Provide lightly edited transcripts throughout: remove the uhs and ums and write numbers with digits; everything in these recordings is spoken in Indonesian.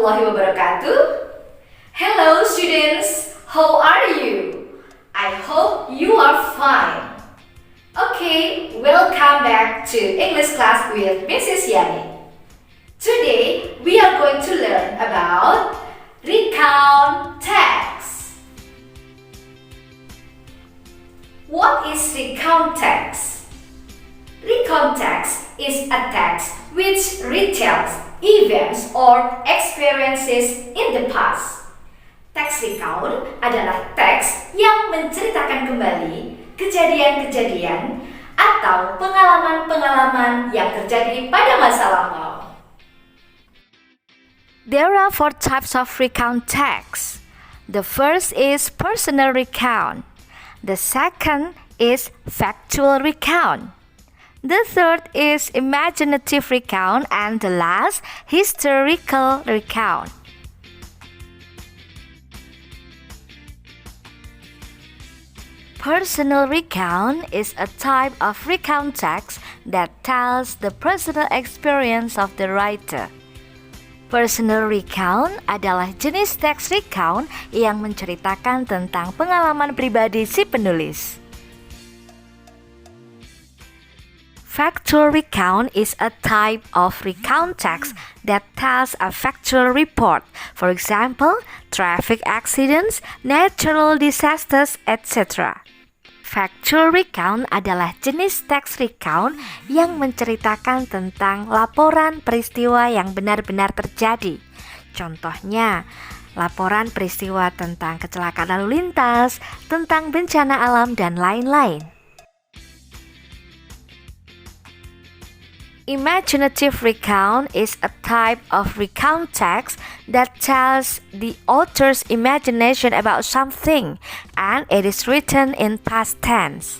warahmatullahi wabarakatuh. Hello students, how are you? I hope you are fine. Okay, welcome back to English class with Mrs. Yani. Today we are going to learn about recount text. What is recount text? Recount text is a text which retells events or experiences in the past. Teks recount adalah teks yang menceritakan kembali kejadian-kejadian atau pengalaman-pengalaman yang terjadi pada masa lampau. There are 4 types of recount text. The first is personal recount. The second is factual recount. The third is imaginative recount, and the last, historical recount. Personal recount is a type of recount text that tells the personal experience of the writer. Personal recount adalah jenis teks recount yang menceritakan tentang pengalaman pribadi si penulis. Factual recount is a type of recount text that tells a factual report. For example, traffic accidents, natural disasters, etc. Factual recount adalah jenis teks recount yang menceritakan tentang laporan peristiwa yang benar-benar terjadi. Contohnya, laporan peristiwa tentang kecelakaan lalu lintas, tentang bencana alam, dan lain-lain. Imaginative recount is a type of recount text that tells the author's imagination about something, and it is written in past tense.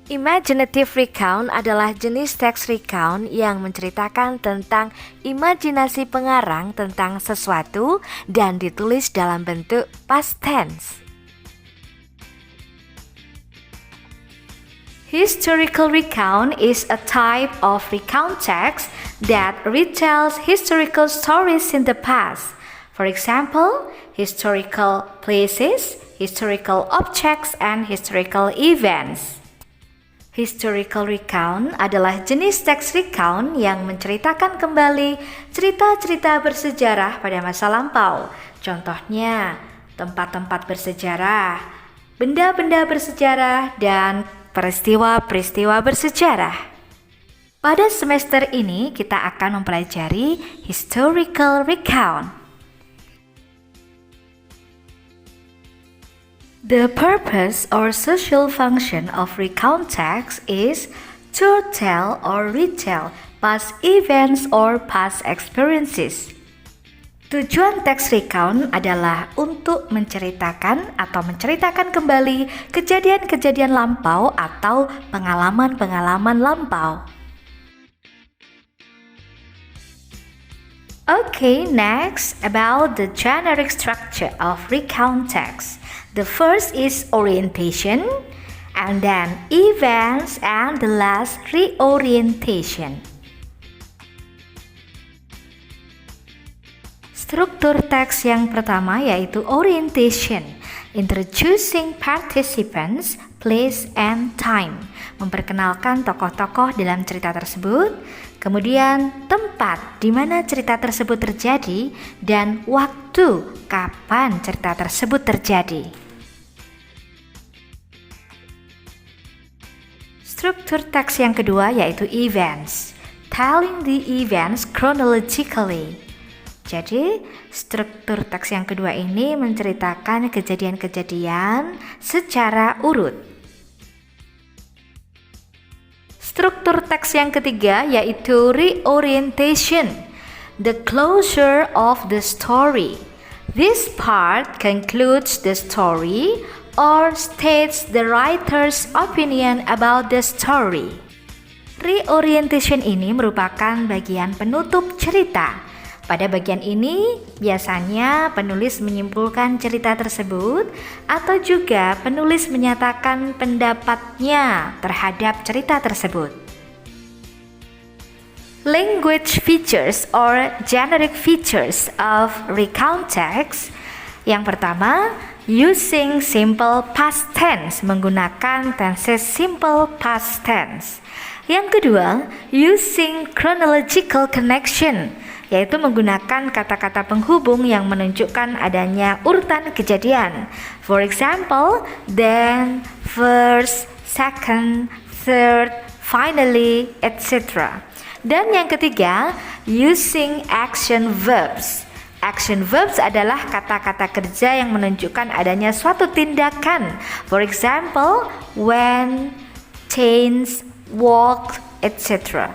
Imaginative recount adalah jenis teks recount yang menceritakan tentang imajinasi pengarang tentang sesuatu dan ditulis dalam bentuk past tense. Historical recount is a type of recount text that retells historical stories in the past. For example, historical places, historical objects, and historical events. Historical recount adalah jenis teks recount yang menceritakan kembali cerita-cerita bersejarah pada masa lampau. Contohnya, tempat-tempat bersejarah, benda-benda bersejarah, dan peristiwa-peristiwa bersejarah. Pada semester ini kita akan mempelajari historical recount. The purpose or social function of recount text is to tell or retell past events or past experiences. Tujuan teks recount adalah untuk menceritakan atau menceritakan kembali kejadian-kejadian lampau atau pengalaman-pengalaman lampau. Okay, next about the generic structure of recount text. The first is orientation, and then events, and the last reorientation. Struktur teks yang pertama yaitu orientation, introducing participants, place, and time, memperkenalkan tokoh-tokoh dalam cerita tersebut, kemudian tempat di mana cerita tersebut terjadi, dan waktu kapan cerita tersebut terjadi. Struktur teks yang kedua yaitu events, telling the events chronologically. Jadi, struktur teks yang kedua ini menceritakan kejadian-kejadian secara urut. Struktur teks yang ketiga yaitu reorientation, the closure of the story. This part concludes the story or states the writer's opinion about the story. Reorientation ini merupakan bagian penutup cerita. Pada bagian ini, biasanya penulis menyimpulkan cerita tersebut atau juga penulis menyatakan pendapatnya terhadap cerita tersebut. Language features or generic features of recount text. Yang pertama, using simple past tense, menggunakan tenses simple past tense. Yang kedua, using chronological connection, yaitu menggunakan kata-kata penghubung yang menunjukkan adanya urutan kejadian. For example, then, first, second, third, finally, etc. Dan yang ketiga, using action verbs. Action verbs adalah kata-kata kerja yang menunjukkan adanya suatu tindakan. For example, went, changed, walked, etc.